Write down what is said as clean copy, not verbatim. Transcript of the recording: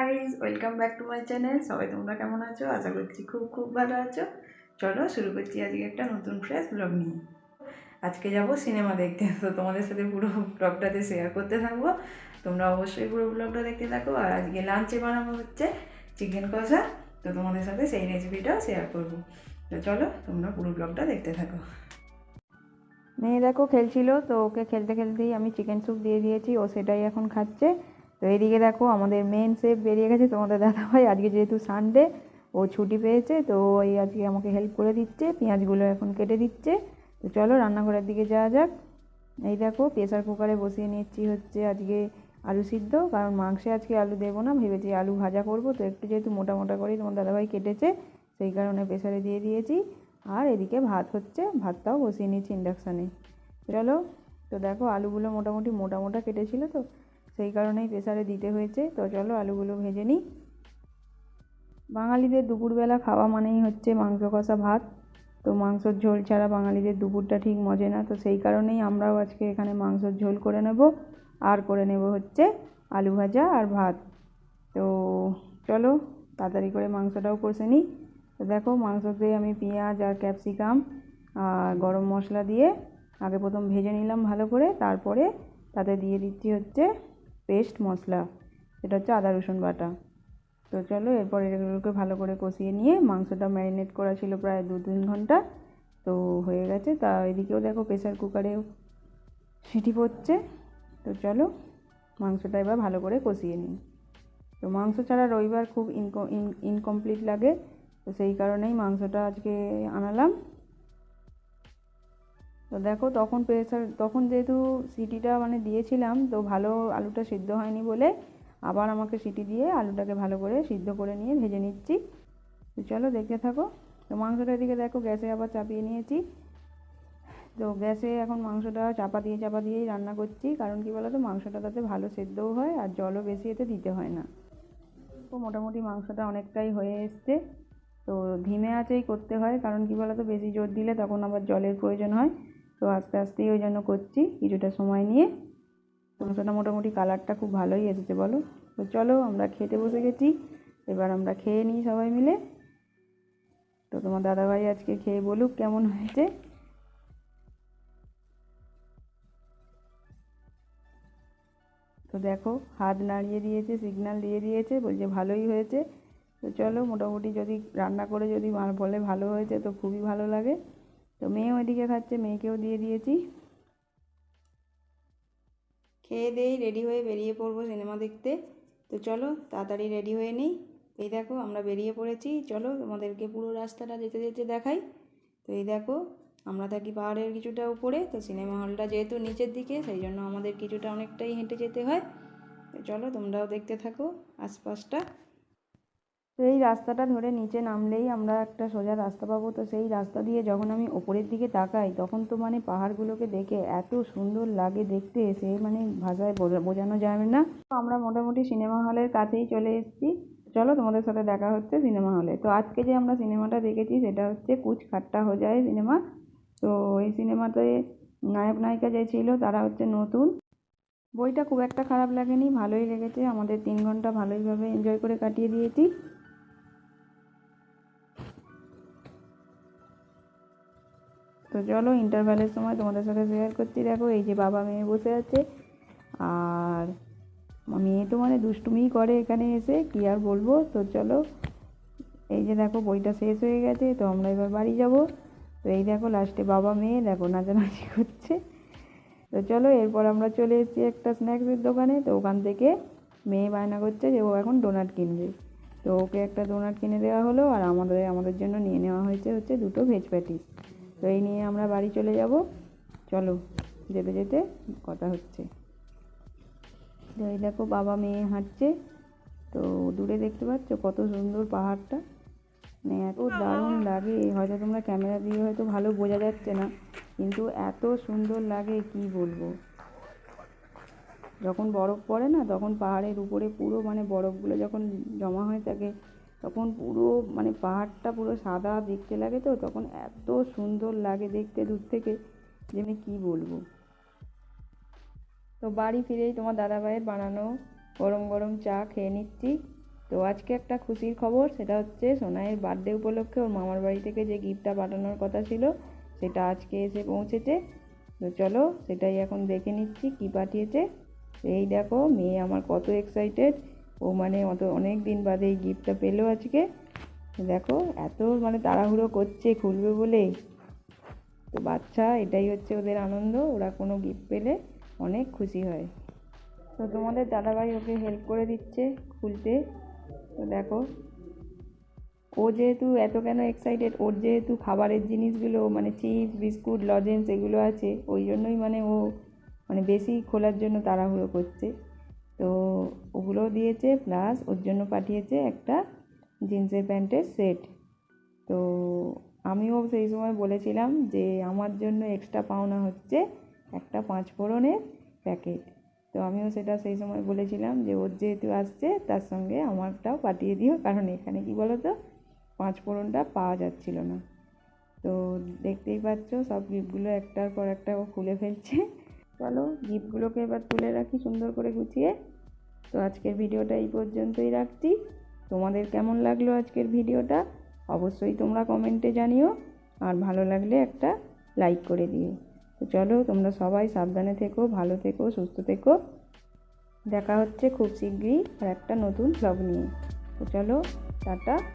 Guys, welcome back to my channel. সবাই তোমরা কেমন আছো? আশা করছি খুব খুব ভালো আছো। চলো শুরু করছি আজকে একটা নতুন ফ্রেশ ব্লগ নিয়ে। আজকে যাব সিনেমা দেখতে, তো তোমাদের সাথে পুরো ব্লগটাতে শেয়ার করতে থাকবো। তোমরা অবশ্যই পুরো ব্লগটা দেখতে থাকো। আর আজকে লাঞ্চে বানাবো হচ্ছে চিকেন কষা, তো তোমাদের সাথে সেই রেসিপিটাও শেয়ার করবো। তো চলো তোমরা পুরো ব্লগটা দেখতে থাকো। মেয়ে দেখো খেলছিল, তো ওকে খেলতে খেলতেই আমি চিকেন স্যুপ দিয়ে দিয়েছি, ও সেটাই এখন খাচ্ছে। তো এদিকে দেখো আমাদের মেন শেফ বেরিয়ে গেছে, তোমাদের দাদাভাই। আজকে যেহেতু সানডে, ও ছুটি পেয়েছে, তো ওই আজকে আমাকে হেল্প করে দিচ্ছে, পেঁয়াজগুলো এখন কেটে দিচ্ছে। তো চলো রান্নাঘরের দিকে যাওয়া যাক। এই দেখো প্রেসার কুকারে বসিয়ে নিচ্ছি হচ্ছে আজকে আলু সিদ্ধ, কারণ মাংসে আজকে আলু দেবো না, ভেবেছি আলু ভাজা করব। তো একটু যেহেতু মোটা মোটা করেই তোমার দাদাভাই কেটেছে, সেই কারণে প্রেসারে দিয়ে দিয়েছি। আর এদিকে ভাত হচ্ছে, ভাতটাও বসিয়ে নিচ্ছি ইন্ডাকশানে। চলো, তো দেখো আলুগুলো মোটামুটি মোটা মোটা কেটেছিল, তো সেই কারণেই প্রেসারে দিতে হয়েছে। তো চলো আলুগুলো ভেজে নিই। বাঙালিদের দুপুরবেলা খাওয়া মানেই হচ্ছে মাংস কষা ভাত। তো মাংসর ঝোল ছাড়া বাঙালিদের দুপুরটা ঠিক মজে না, তো সেই কারণেই আমরাও আজকে এখানে মাংসর ঝোল করে নেব, আর করে নেব হচ্ছে আলু ভাজা আর ভাত। তো চলো তাড়াতাড়ি করে মাংসটাও কষে নিই। তো দেখো মাংসতে আমি পেঁয়াজ আর ক্যাপসিকাম আর গরম মশলা দিয়ে আগে প্রথম ভেজে নিলাম ভালো করে, তারপরে তাতে দিয়ে দিচ্ছি হচ্ছে পেস্ট মশলা, সেটা হচ্ছে আদা রসুন বাটা। তো চলো এরপর এগুলোকে ভালো করে কষিয়ে নিয়ে, মাংসটা ম্যারিনেট করা ছিল প্রায় 2-3 ঘন্টা, তো হয়ে গেছে। তা এদিকেও দেখো প্রেসার কুকারেও সিটি পড়ছে। তো চলো মাংসটা এবার ভালো করে কষিয়ে নিই। তো মাংস ছাড়া রবিবার খুব ইনকমপ্লিট লাগে, তো সেই কারণেই মাংসটা আজকে আনালাম। তো দেখো তখন যেহেতু সিটিটা মানে দিয়েছিলাম, তো ভালো আলুটা সিদ্ধ হয়নি বলে আবার আমাকে সিটি দিয়ে আলুটাকে ভালো করে সিদ্ধ করে নিয়ে ভেজে নিচ্ছি। তো চলো দেখতে থাকো। তো মাংসটা এদিকে দেখো গ্যাসে আবার চাপিয়ে নিয়েছি। তো গ্যাসে এখন মাংসটা চাপা দিয়েই রান্না করছি, কারণ কি বলো তো, মাংসটা তাতে ভালো সেদ্ধও হয় আর জলও বেশি এতে দিতে হয় না। তো মোটামুটি মাংসটা অনেকটাই হয়ে এসছে। তো ধিমে আঁচেই করতে হয়, কারণ কি বলো তো, বেশি জোর দিলে তখন আবার জলের প্রয়োজন হয়। তো আস্তে আস্তেই ওই জন্য করছি কিছুটা সময় নিয়ে। মাংসটা মোটামুটি কালারটা খুব ভালোই এসেছে বলো। তো চলো আমরা খেতে বসে গেছি, এবার আমরা খেয়ে নিই সবাই মিলে। তো তোমার দাদাভাই আজকে খেয়ে বলুক কেমন হয়েছে। তো দেখো হাত নাড়িয়ে দিয়েছে, সিগন্যাল দিয়ে দিয়েছে, বলছে ভালোই হয়েছে। তো চলো মোটামুটি যদি রান্না করে যদি বলে ভালো হয়েছে তো খুবই ভালো লাগে। তো মেয়েও এদিকে খাচ্ছে, মেয়েকেও দিয়ে দিয়েছি। খেয়ে দেই রেডি হয়ে বেরিয়ে পড়বো সিনেমা দেখতে। তো চলো তাড়াতাড়ি রেডি হয়ে নিই। এই দেখো আমরা বেরিয়ে পড়েছি, চলো তোমাদেরকে পুরো রাস্তাটা যেতে যেতে দেখাই। তো এই দেখো আমরা থাকি পাহাড়ের কিছুটা উপরে, তো সিনেমা হলটা যেহেতু নিচের দিকে, সেই জন্য আমাদের কিছুটা অনেকটাই হেঁটে যেতে হয়। তো চলো তোমরাও দেখতে থাকো আশপাশটা। তো এই রাস্তাটা ধরে নিচে নামলেই আমরা একটা সোজা রাস্তা পাবো। তো সেই রাস্তা দিয়ে যখন আমি ওপরের দিকে তাকাই, তখন তো মানে পাহাড়গুলোকে দেখে এত সুন্দর লাগে দেখতে, সে মানে ভাষায় বোঝানো যাবে না। তো আমরা মোটামুটি সিনেমা হলের কাছেই চলে এসেছি। চলো তোমাদের সাথে দেখা হচ্ছে সিনেমা হলে। তো আজকে যে আমরা সিনেমাটা দেখেছি সেটা হচ্ছে কুছ খাট্টা হো যায় সিনেমা। তো এই সিনেমাতে নায়ক নায়িকা যে ছিল তারা হচ্ছে নতুন। বইটা খুব একটা খারাপ লাগেনি, ভালোই লেগেছে। আমাদের 3 ঘন্টা ভালোইভাবে এনজয় করে কাটিয়ে দিয়েছি। তো চলো ইন্টারভ্যালের সময় তোমাদের সাথে শেয়ার করছি। দেখো এই যে বাবা মেয়ে বসে আছে, আর মেয়ে তো মানে দুষ্টুমিই করে এখানে এসে, কি আর বলবো। তো চলো এই যে দেখো বইটা শেষ হয়ে গেছে, তো আমরা এবার বাড়ি যাব। তো এই দেখো লাস্টে বাবা মেয়ে দেখো নাচানাচি করছে। তো চলো এরপর আমরা চলে এসেছি একটা স্ন্যাক্সের দোকানে। তো ওখান থেকে মেয়ে বায়না করছে যে ও এখন ডোনাট কিনবে। তো ওকে একটা ডোনাট কিনে দেওয়া হলো, আর আমাদের জন্য নিয়ে নেওয়া হয়েছে হচ্ছে 2টো ভেজ প্যাটিস। তো এই নিয়ে আমরা বাড়ি চলে যাব। চলো যেতে যেতে কথা হচ্ছে। তো এই দেখো বাবা মেয়ে হাঁটছে। তো দূরে দেখতে পাচ্ছ কত সুন্দর পাহাড়টা, মানে এত দারুণ লাগে। হয়তো তোমরা ক্যামেরা দিয়ে হয়তো ভালো বোঝা যাচ্ছে না, কিন্তু এত সুন্দর লাগে কি বলবো। যখন বরফ পড়ে না, তখন পাহাড়ের উপরে পুরো মানে বরফগুলো যখন জমা হয়ে থাকে, তখন পুরো মানে পাহাড়টা পুরো সাদা দেখতে লাগে। তো তখন এত সুন্দর লাগে দেখতে দূর থেকে, যে আমি কী বলবো। তো বাড়ি ফিরেই তোমার দাদাভাইয়ের বানানো গরম গরম চা খেয়ে নিচ্ছি। তো আজকে একটা খুশির খবর, সেটা হচ্ছে সোনাইয়ের বার্থডে উপলক্ষে ওর মামার বাড়ি থেকে যে গিফটটা পাঠানোর কথা ছিল সেটা আজকে এসে পৌঁছেছে। তো চলো সেটাই এখন দেখে নিচ্ছি কি পাঠিয়েছে। এই দেখো মেয়ে আমার কত এক্সাইটেড, ও মানে অনেক দিন বাদে এই গিফটটা পেলো আজকে। দেখো এত মানে তাড়াহুড়ো করছে খুলবে বলে। তো বাচ্চা এটাই হচ্ছে ওদের আনন্দ, ওরা কোনো গিফট পেলে অনেক খুশি হয়। তো তোমাদের দাদাভাই ওকে হেল্প করে দিচ্ছে খুলতে। তো দেখো ও যেহেতু এত কেন এক্সাইটেড, ওর যেহেতু খাবারের জিনিসগুলো মানে চিপস বিস্কুট লজেন্স এগুলো আছে, ওই জন্যই মানে ও মানে বেশি খোলার জন্য তাড়াহুড়ো করছে। তো ওগুলো দিয়েছে, প্লাস ওর জন্য পাঠিয়েছে একটা জিন্সের প্যান্টের সেট। তো আমিও সেই সময় বলেছিলাম যে আমার জন্য এক্সট্রা পাওনা হচ্ছে একটা 5 ফোড়নের প্যাকেট। তো আমিও সেটা সেই সময় বলেছিলাম যে ওর যেহেতু আসছে তার সঙ্গে আমারটাও পাঠিয়ে দিও, কারণ এখানে কি বলো তো 5 ফোড়নটা পাওয়া যাচ্ছিল না। তো দেখতেই পাচ্ছ সব গিফটগুলো একটার পর একটা ও খুলে ফেলছে। চলো গিফটগুলোকে এবার তুলে রাখি সুন্দর করে গুছিয়ে। তো আজকের ভিডিওটা এই পর্যন্তই রাখছি। তোমাদের কেমন লাগলো আজকের ভিডিওটা অবশ্যই তোমরা কমেন্টে জানিও, আর ভালো লাগলে একটা লাইক করে দিও। তো চলো তোমরা সবাই সাবধানে থেকো, ভালো থেকো, সুস্থ থেকো। দেখা হচ্ছে খুব শীঘ্রই আর একটা নতুন ব্লগ নিয়ে। তো চলো টাটা।